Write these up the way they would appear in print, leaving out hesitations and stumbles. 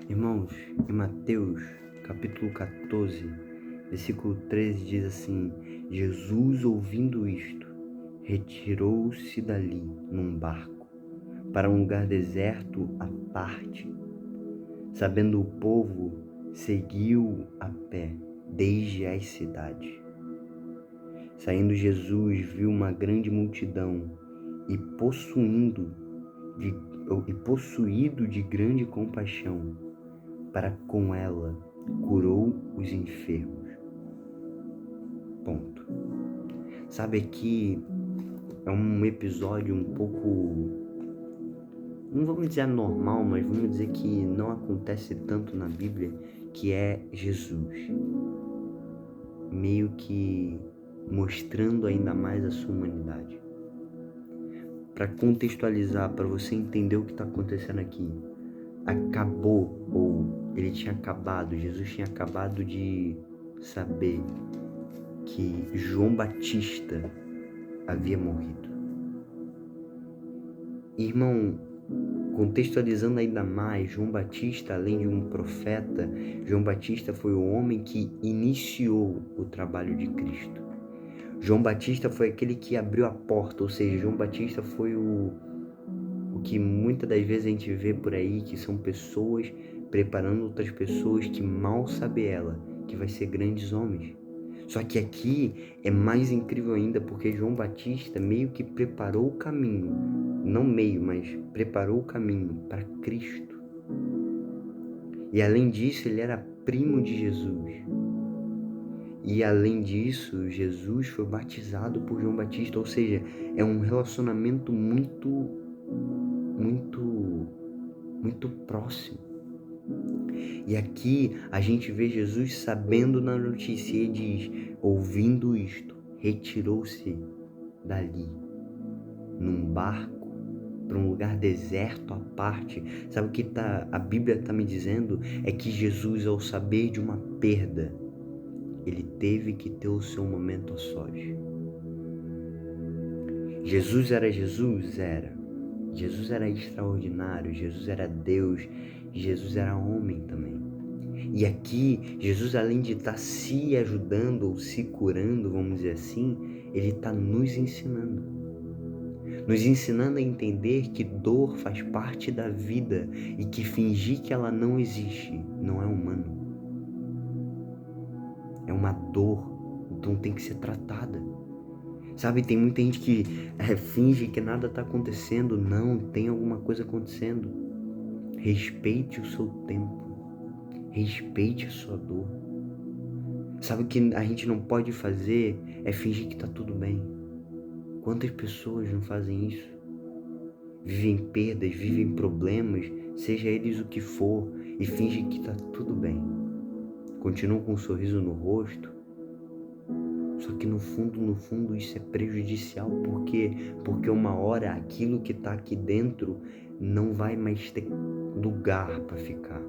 Irmãos, em Mateus, capítulo 14, versículo 13, diz assim: Jesus, ouvindo isto, retirou-se dali num barco, para um lugar deserto à parte. Sabendo o povo, seguiu a pé, desde as cidades. Saindo Jesus, viu uma grande multidão e possuído de grande compaixão, para com ela curou os enfermos. Ponto. Sabe, aqui é um episódio um pouco, não vamos dizer anormal, mas vamos dizer que não acontece tanto na Bíblia, que é Jesus meio que mostrando ainda mais a sua humanidade. Para contextualizar, para você entender o que está acontecendo aqui, Jesus tinha acabado de saber que João Batista havia morrido. Irmão, contextualizando ainda mais, João Batista, além de um profeta, João Batista foi o homem que iniciou o trabalho de Cristo. João Batista foi aquele que abriu a porta, ou seja, João Batista foi o que muitas das vezes a gente vê por aí, que são pessoas preparando outras pessoas que mal sabe ela, que vai ser grandes homens. Só que aqui é mais incrível ainda, porque João Batista meio que preparou o caminho, não meio, mas preparou o caminho para Cristo. E além disso, ele era primo de Jesus. E além disso, Jesus foi batizado por João Batista, ou seja, é um relacionamento muito próximo. E aqui a gente vê Jesus sabendo na notícia, e diz: ouvindo isto, retirou-se dali, num barco, para um lugar deserto à parte. Sabe o que a Bíblia está me dizendo? É que Jesus, ao saber de uma perda, ele teve que ter o seu momento a sós. Jesus era Jesus? Era. Jesus era extraordinário, Jesus era Deus, Jesus era homem também. E aqui, Jesus, além de estar se ajudando ou se curando, vamos dizer assim, ele está nos ensinando a entender que dor faz parte da vida e que fingir que ela não existe não é humano. É uma dor, então tem que ser tratada. Sabe, tem muita gente que finge que nada está acontecendo. Não, tem alguma coisa acontecendo. Respeite o seu tempo. Respeite a sua dor. Sabe o que a gente não pode fazer é fingir que está tudo bem. Quantas pessoas não fazem isso? Vivem perdas, vivem problemas, seja eles o que for, e fingem que está tudo bem. Continuam com um sorriso no rosto. Só que no fundo isso é prejudicial. Por quê? Porque uma hora aquilo que está aqui dentro não vai mais ter lugar para ficar.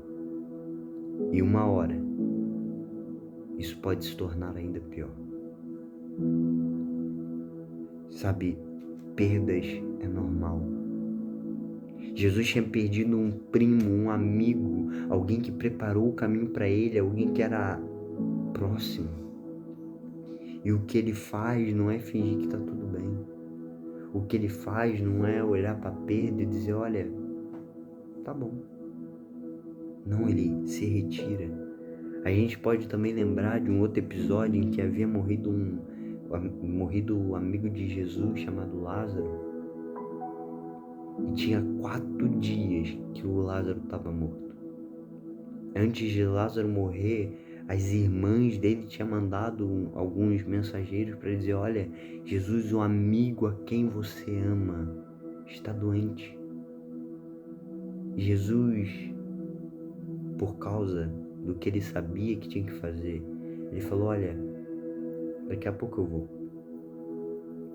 E uma hora isso pode se tornar ainda pior. Sabe, perdas é normal. Jesus tinha perdido um primo, um amigo, alguém que preparou o caminho para ele, alguém que era próximo. E o que ele faz não é fingir que está tudo bem. O que ele faz não é olhar para a perda e dizer: olha, tá bom. Não, ele se retira. A gente pode também lembrar de um outro episódio em que havia morrido um amigo de Jesus chamado Lázaro. E tinha 4 dias que o Lázaro estava morto. Antes de Lázaro morrer, as irmãs dele tinham mandado alguns mensageiros para dizer: olha, Jesus, o amigo a quem você ama, está doente. Jesus, por causa do que ele sabia que tinha que fazer, ele falou: olha, daqui a pouco eu vou.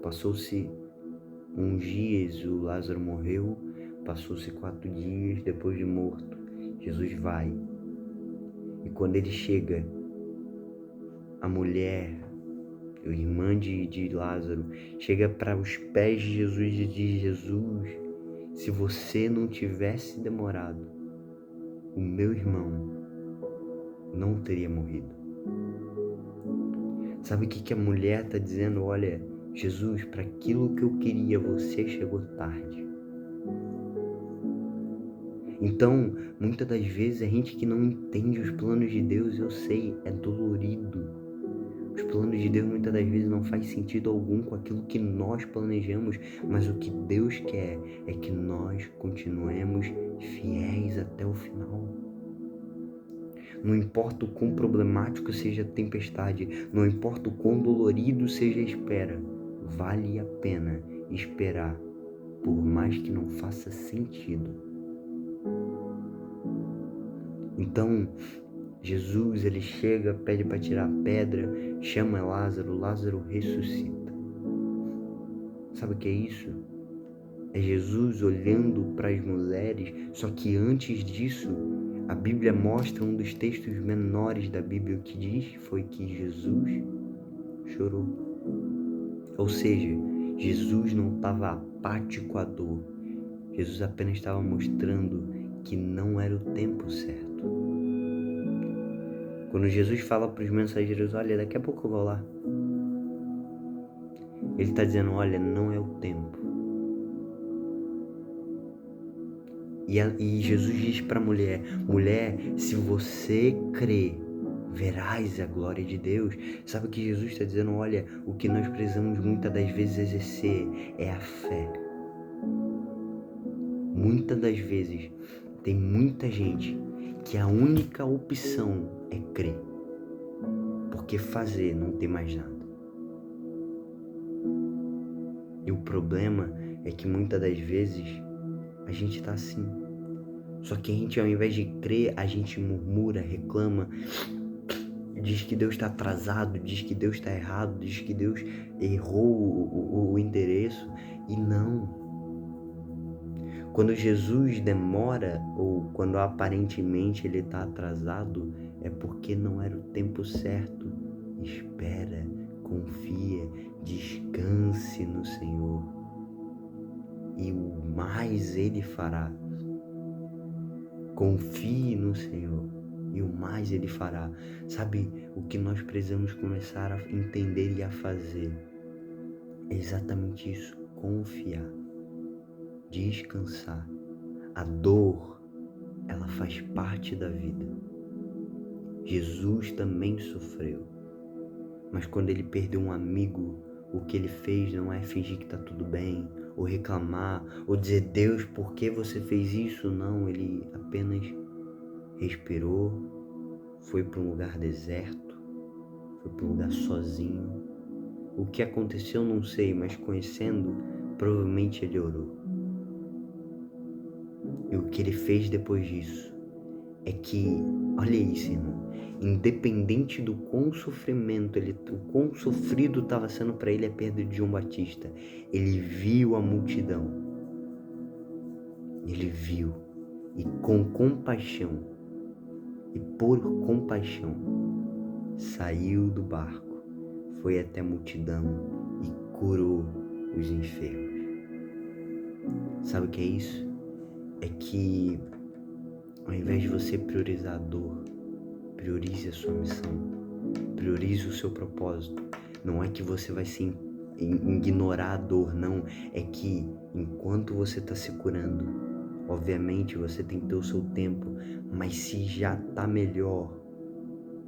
Passou-se uns dias, o Lázaro morreu, passou-se 4 dias depois de morto. Jesus vai. E quando ele chega, a mulher, a irmã de Lázaro, chega para os pés de Jesus e diz: Jesus, se você não tivesse demorado, o meu irmão não teria morrido. Sabe o que a mulher está dizendo? Olha, Jesus, para aquilo que eu queria, você chegou tarde. Então, muitas das vezes, a gente que não entende os planos de Deus, eu sei, é dolorido. Os planos de Deus muitas das vezes não faz sentido algum com aquilo que nós planejamos, mas o que Deus quer é que nós continuemos fiéis até o final. Não importa o quão problemático seja a tempestade, não importa o quão dolorido seja a espera, vale a pena esperar, por mais que não faça sentido. Então, Jesus, ele chega, pede para tirar a pedra, chama Lázaro, Lázaro ressuscita. Sabe o que é isso? É Jesus olhando para as mulheres, só que antes disso, a Bíblia mostra um dos textos menores da Bíblia. O que diz foi que Jesus chorou. Ou seja, Jesus não estava apático à dor. Jesus apenas estava mostrando que não era o tempo certo. Quando Jesus fala para os mensageiros, olha, daqui a pouco eu vou lá. Ele está dizendo, olha, não é o tempo. E Jesus diz para a mulher, se você crer, verás a glória de Deus. Sabe o que Jesus está dizendo? Olha, o que nós precisamos muitas das vezes exercer é a fé. Muitas das vezes tem muita gente que a única opção é crer, porque fazer não tem mais nada. E o problema é que muitas das vezes a gente está assim. Só que a gente, ao invés de crer, a gente murmura, reclama, diz que Deus está atrasado, diz que Deus está errado, diz que Deus errou o endereço. E não. Quando Jesus demora, ou quando aparentemente ele está atrasado, é porque não era o tempo certo. Espera, confia, descanse no Senhor. E o mais ele fará. Confie no Senhor e o mais ele fará. Sabe, o que nós precisamos começar a entender e a fazer é exatamente isso, confiar, descansar. A dor, ela faz parte da vida. Jesus também sofreu, mas quando ele perdeu um amigo, o que ele fez não é fingir que está tudo bem, ou reclamar, ou dizer, Deus, por que você fez isso? Não, ele apenas respirou, foi para um lugar deserto, foi para um lugar sozinho. O que aconteceu não sei, mas conhecendo, provavelmente ele orou. E o que ele fez depois disso é que, olha isso, irmão, independente do quão sofrimento, o quão sofrido estava sendo para ele a perda de João Batista, ele viu a multidão. Ele viu, e com compaixão, e por compaixão, saiu do barco, foi até a multidão e curou os enfermos. Sabe o que é isso? É que ao invés de você priorizar a dor, priorize a sua missão, priorize o seu propósito. Não é que você vai se ignorar a dor, não. É que enquanto você está se curando, obviamente você tem que ter o seu tempo, mas se já está melhor,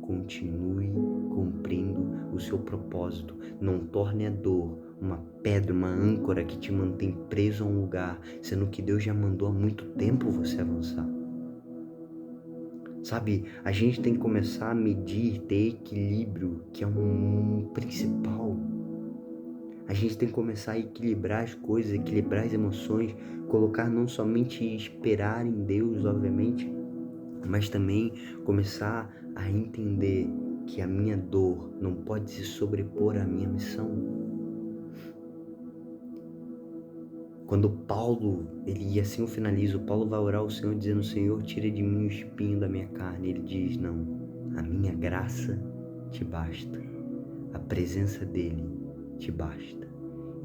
continue cumprindo o seu propósito. Não torne a dor uma pedra, uma âncora que te mantém preso a um lugar, sendo que Deus já mandou há muito tempo você avançar. Sabe, a gente tem que começar a medir, ter equilíbrio, que é um principal. A gente tem que começar a equilibrar as coisas, equilibrar as emoções, colocar não somente esperar em Deus, obviamente, mas também começar a entender que a minha dor não pode se sobrepor à minha missão. Quando Paulo, e assim eu finalizo, Paulo vai orar ao Senhor dizendo, Senhor, tira de mim o espinho da minha carne. Ele diz, não, a minha graça te basta, a presença dele te basta.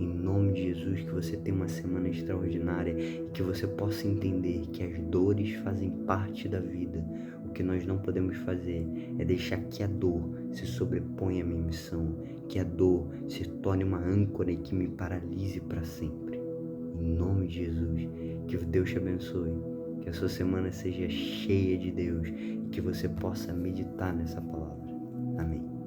Em nome de Jesus, que você tenha uma semana extraordinária e que você possa entender que as dores fazem parte da vida. O que nós não podemos fazer é deixar que a dor se sobreponha à minha missão, que a dor se torne uma âncora e que me paralise para sempre. Em nome de Jesus, que Deus te abençoe, que a sua semana seja cheia de Deus e que você possa meditar nessa palavra. Amém.